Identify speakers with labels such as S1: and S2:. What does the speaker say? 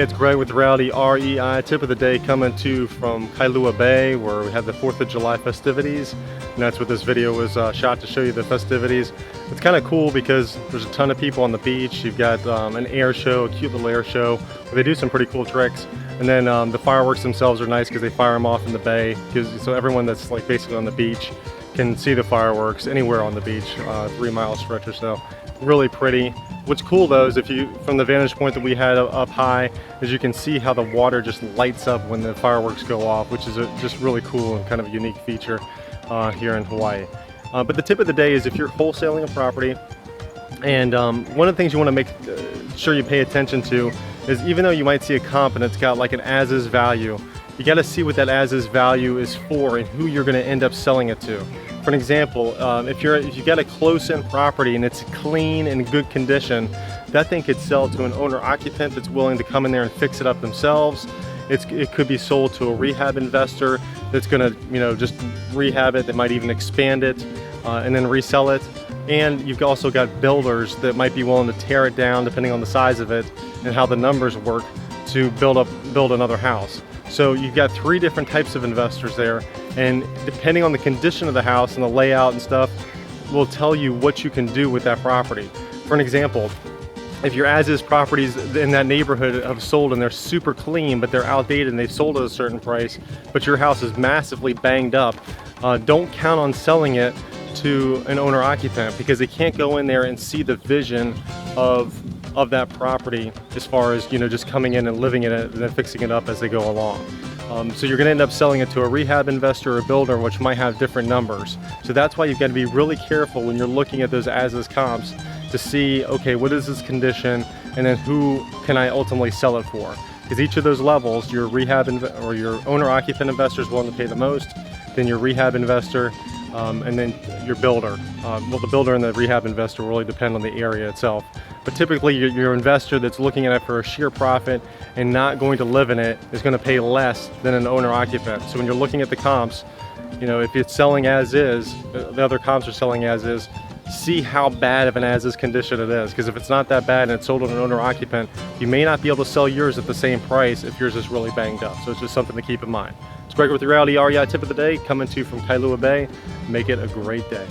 S1: Hey, it's Greg with Reality REI. Tip of the day coming to you from Kailua Bay, where we have the 4th of July festivities. And that's what this video was shot to show you, the festivities. It's kind of cool because there's a ton of people on the beach. You've got an air show, a cute little air show, where they do some pretty cool tricks. And then the fireworks themselves are nice because they fire them off in the bay, so everyone that's like basically on the beach can see the fireworks anywhere on the beach, 3-mile stretch or so. Really pretty. What's cool though is from the vantage point that we had up high, is you can see how the water just lights up when the fireworks go off, which is just really cool and kind of a unique feature here in Hawaii. But the tip of the day is if you're wholesaling a property, and one of the things you want to make sure you pay attention to is, even though you might see a comp and it's got like an as-is value, you got to see what that as-is value is for and who you're going to end up selling it to. For an example, if you got a close-in property and it's clean and in good condition, that thing could sell to an owner-occupant that's willing to come in there and fix it up themselves. It could be sold to a rehab investor that's going to, just rehab it. They might even expand it and then resell it. And you've also got builders that might be willing to tear it down, depending on the size of it and how the numbers work, to build another house. So you've got 3 different types of investors there, and depending on the condition of the house and the layout and stuff, will tell you what you can do with that property. For an example, if your as-is properties in that neighborhood have sold and they're super clean, but they're outdated and they've sold at a certain price, but your house is massively banged up, don't count on selling it to an owner-occupant, because they can't go in there and see the vision of that property as far as just coming in and living in it and then fixing it up as they go along. So you're going to end up selling it to a rehab investor or a builder, which might have different numbers. So that's why you've got to be really careful when you're looking at those as-is comps to see, okay, what is this condition, and then who can I ultimately sell it for? Because each of those levels, your rehab or your owner-occupant investor is willing to pay the most, then your rehab investor, and then your builder. Well, the builder and the rehab investor will really depend on the area itself. But typically your investor that's looking at it for a sheer profit and not going to live in it is going to pay less than an owner-occupant. So when you're looking at the comps, if it's selling as is, the other comps are selling as is, see how bad of an as-is condition it is. Because if it's not that bad and it's sold to an owner-occupant, you may not be able to sell yours at the same price if yours is really banged up. So it's just something to keep in mind. It's Greg with the Reality REI tip of the day, coming to you from Kailua Bay. Make it a great day.